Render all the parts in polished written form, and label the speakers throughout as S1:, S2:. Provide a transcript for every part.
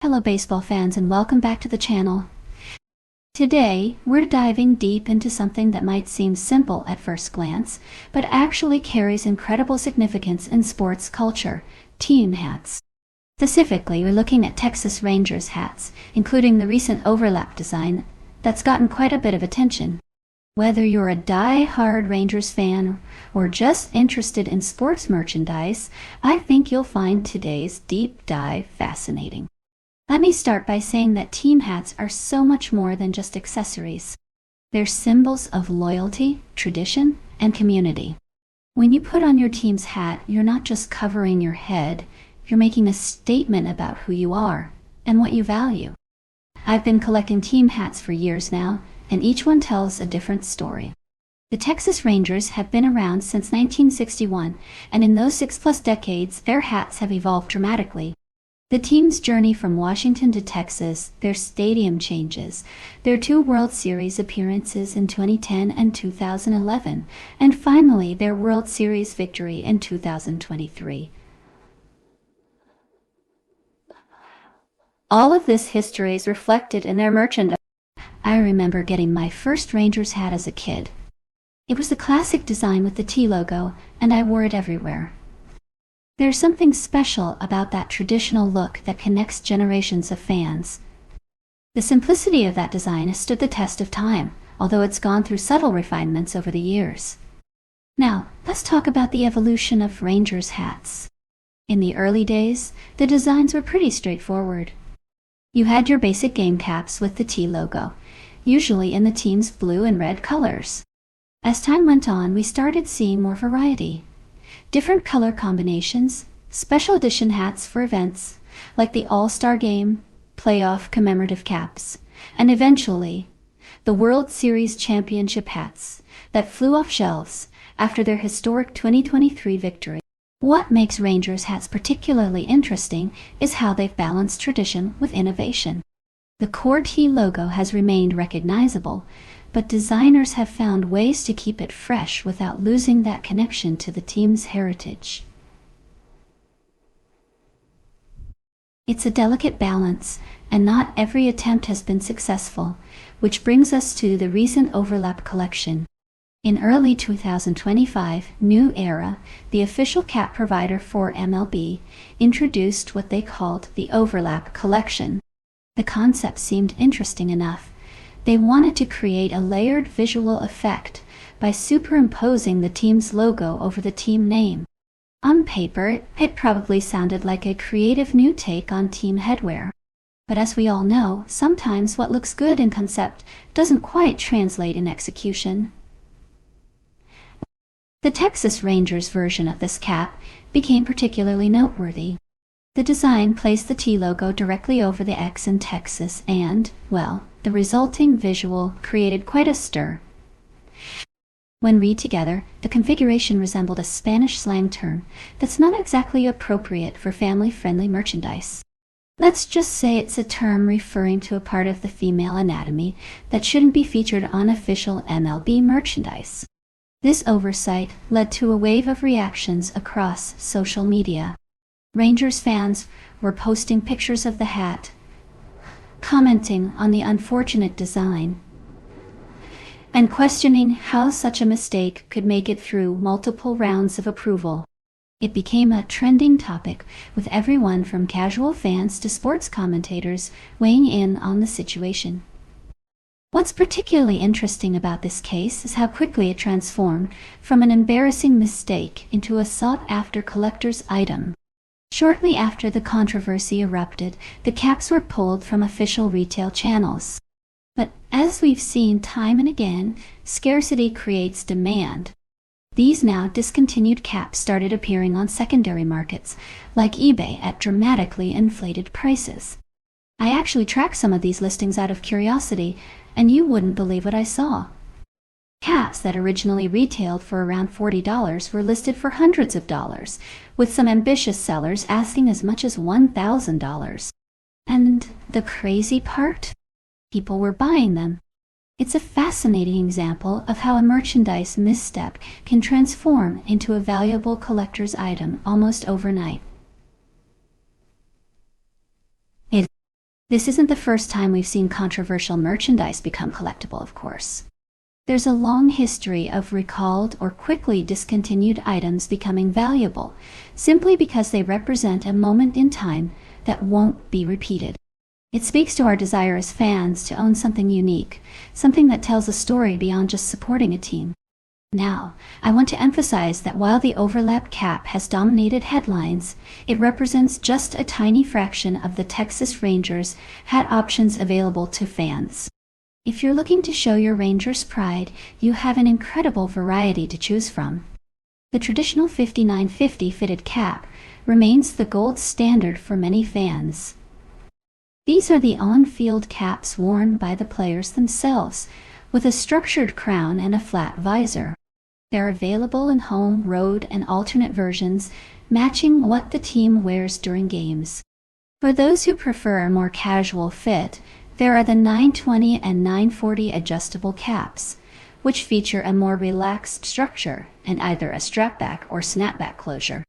S1: Hello baseball fans and welcome back to the channel. Today, we're diving deep into something that might seem simple at first glance, but actually carries incredible significance in sports culture: team hats. Specifically, we're looking at Texas Rangers hats, including the recent overlap design that's gotten quite a bit of attention. Whether you're a die-hard Rangers fan or just interested in sports merchandise, I think you'll find today's deep dive fascinating. Let me start by saying that team hats are so much more than just accessories. They're symbols of loyalty, tradition, and community. When you put on your team's hat, you're not just covering your head, you're making a statement about who you are and what you value. I've been collecting team hats for years now, and each one tells a different story. The Texas Rangers have been around since 1961, and in those 6+ decades, their hats have evolved dramatically. The team's journey from Washington to Texas, their stadium changes, their 2 World Series appearances in 2010 and 2011, and finally their World Series victory in 2023. All of this history is reflected in their merchandise. I remember getting my first Rangers hat as a kid. It was the classic design with the T logo, and I wore it everywhere. There's something special about that traditional look that connects generations of fans. The simplicity of that design has stood the test of time, although it's gone through subtle refinements over the years. Now, let's talk about the evolution of Rangers hats. In the early days, the designs were pretty straightforward. You had your basic game caps with the T logo, usually in the team's blue and red colors. As time went on, we started seeing more variety. Different color combinations, special edition hats for events, like the All-Star Game, playoff commemorative caps, and eventually, the World Series championship hats that flew off shelves after their historic 2023 victory. What makes Rangers hats particularly interesting is how they've balanced tradition with innovation. The core T logo has remained recognizable, but designers have found ways to keep it fresh without losing that connection to the team's heritage. It's a delicate balance, and not every attempt has been successful, which brings us to the recent overlap collection. In early 2025, New Era, the official cap provider for MLB, introduced what they called the overlap collection. The concept seemed interesting enough. They wanted to create a layered visual effect by superimposing the team's logo over the team name. On paper, it probably sounded like a creative new take on team headwear. But as we all know, sometimes what looks good in concept doesn't quite translate in execution. The Texas Rangers version of this cap became particularly noteworthy. The design placed the T logo directly over the X in Texas and, well, the resulting visual created quite a stir. When read together, the configuration resembled a Spanish slang term that's not exactly appropriate for family-friendly merchandise. Let's just say it's a term referring to a part of the female anatomy that shouldn't be featured on official MLB merchandise. This oversight led to a wave of reactions across social media. Rangers fans were posting pictures of the hat, commenting on the unfortunate design, and questioning how such a mistake could make it through multiple rounds of approval. It became a trending topic, with everyone from casual fans to sports commentators weighing in on the situation. What's particularly interesting about this case is how quickly it transformed from an embarrassing mistake into a sought-after collector's item. Shortly after the controversy erupted, the caps were pulled from official retail channels. But as we've seen time and again, scarcity creates demand. These now discontinued caps started appearing on secondary markets, like eBay, at dramatically inflated prices. I actually tracked some of these listings out of curiosity, and you wouldn't believe what I saw. Caps that originally retailed for around $40 were listed for hundreds of dollars, with some ambitious sellers asking as much as $1,000. And the crazy part? People were buying them. It's a fascinating example of how a merchandise misstep can transform into a valuable collector's item almost overnight. This isn't the first time we've seen controversial merchandise become collectible, of course. There's a long history of recalled or quickly discontinued items becoming valuable, simply because they represent a moment in time that won't be repeated. It speaks to our desire as fans to own something unique, something that tells a story beyond just supporting a team. Now, I want to emphasize that while the overlap cap has dominated headlines, it represents just a tiny fraction of the Texas Rangers hat options available to fans. If you're looking to show your Rangers pride, you have an incredible variety to choose from. The traditional 5950 fitted cap remains the gold standard for many fans. These are the on-field caps worn by the players themselves, with a structured crown and a flat visor. They're available in home, road, and alternate versions, matching what the team wears during games. For those who prefer a more casual fit, there are the 920 and 940 adjustable caps, which feature a more relaxed structure and either a strapback or snapback closure.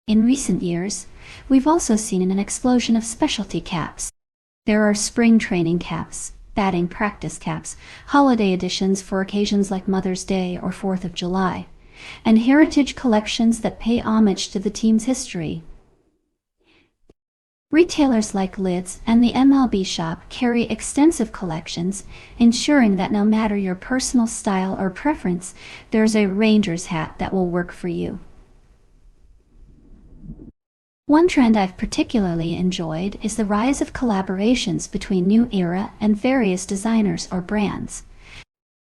S1: In recent years, we've also seen an explosion of specialty caps. There are spring training caps, batting practice caps, holiday editions for occasions like Mother's Day or 4th of July, and heritage collections that pay homage to the team's history. Retailers like Lids and the MLB Shop carry extensive collections, ensuring that no matter your personal style or preference, there's a Rangers hat that will work for you. One trend I've particularly enjoyed is the rise of collaborations between New Era and various designers or brands.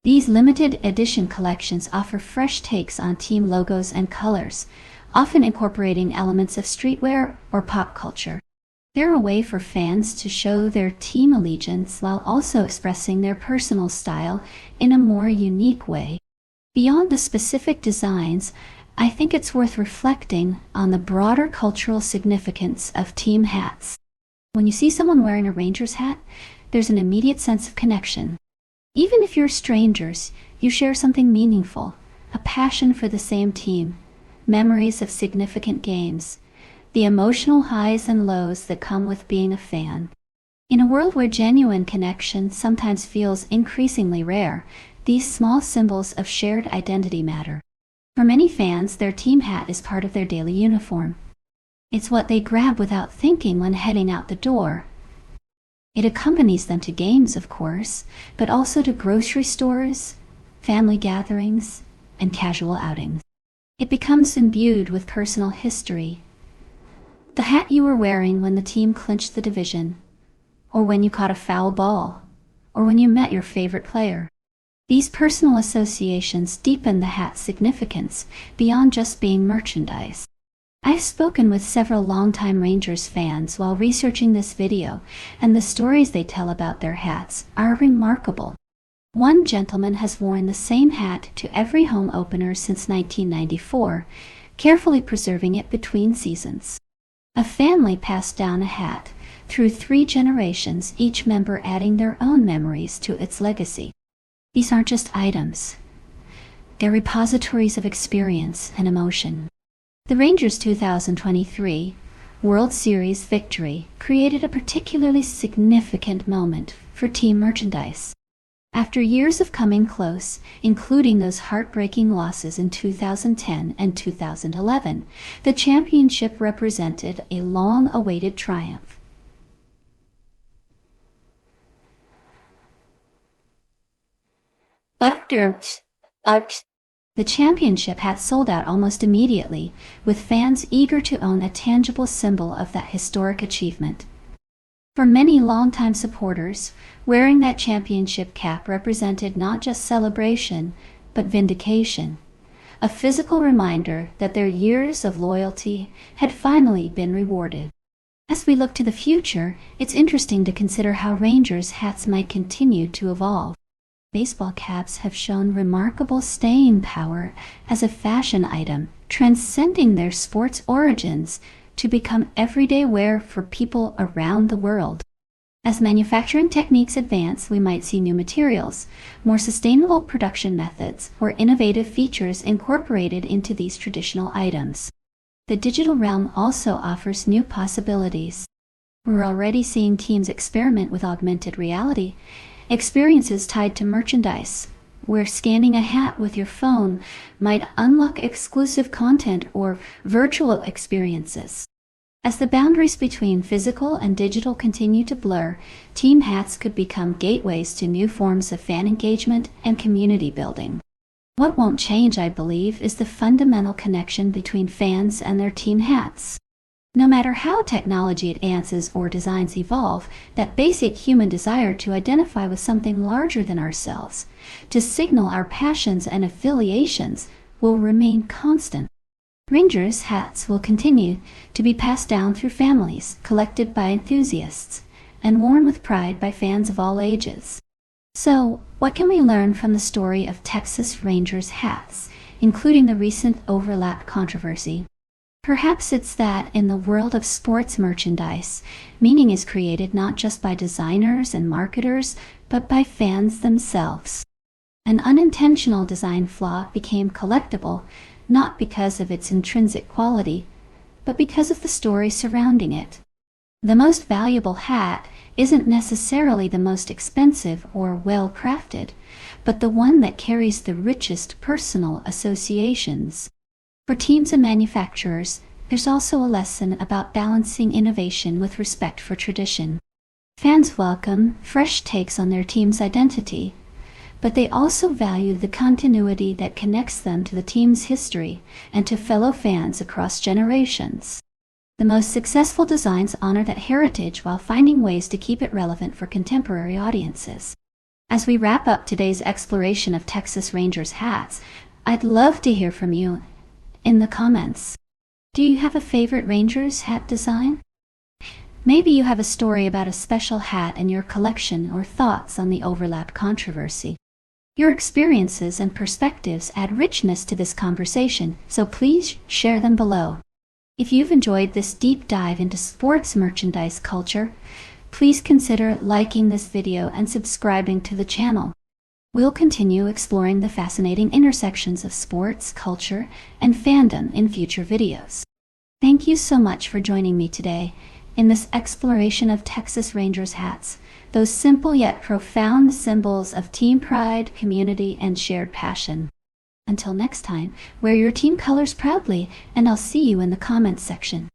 S1: These limited edition collections offer fresh takes on team logos and colors, often incorporating elements of streetwear or pop culture. They're a way for fans to show their team allegiance while also expressing their personal style in a more unique way. Beyond the specific designs, I think it's worth reflecting on the broader cultural significance of team hats. When you see someone wearing a Rangers hat, there's an immediate sense of connection. Even if you're strangers, you share something meaningful, a passion for the same team, memories of significant games, the emotional highs and lows that come with being a fan. In a world where genuine connection sometimes feels increasingly rare, these small symbols of shared identity matter. For many fans, their team hat is part of their daily uniform. It's what they grab without thinking when heading out the door. It accompanies them to games, of course, but also to grocery stores, family gatherings, and casual outings. It becomes imbued with personal history. The hat you were wearing when the team clinched the division, or when you caught a foul ball, or when you met your favorite player. These personal associations deepen the hat's significance beyond just being merchandise. I've spoken with several longtime Rangers fans while researching this video, and the stories they tell about their hats are remarkable. One gentleman has worn the same hat to every home opener since 1994, carefully preserving it between seasons. A family passed down a hat through 3 generations, each member adding their own memories to its legacy. These aren't just items. They're repositories of experience and emotion. The Rangers' 2023 World Series victory created a particularly significant moment for team merchandise. After years of coming close, including those heartbreaking losses in 2010 and 2011, the championship represented a long-awaited triumph. The championship hat sold out almost immediately, with fans eager to own a tangible symbol of that historic achievement. For many longtime supporters, wearing that championship cap represented not just celebration, but vindication, a physical reminder that their years of loyalty had finally been rewarded. As we look to the future, it's interesting to consider how Rangers hats might continue to evolve. Baseball caps have shown remarkable staying power as a fashion item, transcending their sports origins to become everyday wear for people around the world. As manufacturing techniques advance, we might see new materials, more sustainable production methods, or innovative features incorporated into these traditional items. The digital realm also offers new possibilities. We're already seeing teams experiment with augmented reality, experiences tied to merchandise, where scanning a hat with your phone might unlock exclusive content or virtual experiences. As the boundaries between physical and digital continue to blur, team hats could become gateways to new forms of fan engagement and community building. What won't change, I believe, is the fundamental connection between fans and their team hats. No matter how technology advances or designs evolve, that basic human desire to identify with something larger than ourselves, to signal our passions and affiliations, will remain constant. Rangers hats will continue to be passed down through families, collected by enthusiasts, and worn with pride by fans of all ages. So, what can we learn from the story of Texas Rangers hats, including the recent overlap controversy? Perhaps it's that, in the world of sports merchandise, meaning is created not just by designers and marketers, but by fans themselves. An unintentional design flaw became collectible, not because of its intrinsic quality, but because of the story surrounding it. The most valuable hat isn't necessarily the most expensive or well-crafted, but the one that carries the richest personal associations. For teams and manufacturers, there's also a lesson about balancing innovation with respect for tradition. Fans welcome fresh takes on their team's identity, but they also value the continuity that connects them to the team's history and to fellow fans across generations. The most successful designs honor that heritage while finding ways to keep it relevant for contemporary audiences. As we wrap up today's exploration of Texas Rangers hats, I'd love to hear from you in the comments. Do you have a favorite Rangers hat design? Maybe you have a story about a special hat in your collection or thoughts on the overlap controversy. Your experiences and perspectives add richness to this conversation, so please share them below. If you've enjoyed this deep dive into sports merchandise culture, please consider liking this video and subscribing to the channel. We'll continue exploring the fascinating intersections of sports, culture, and fandom in future videos. Thank you so much for joining me today in this exploration of Texas Rangers hats, those simple yet profound symbols of team pride, community, and shared passion. Until next time, wear your team colors proudly, and I'll see you in the comments section.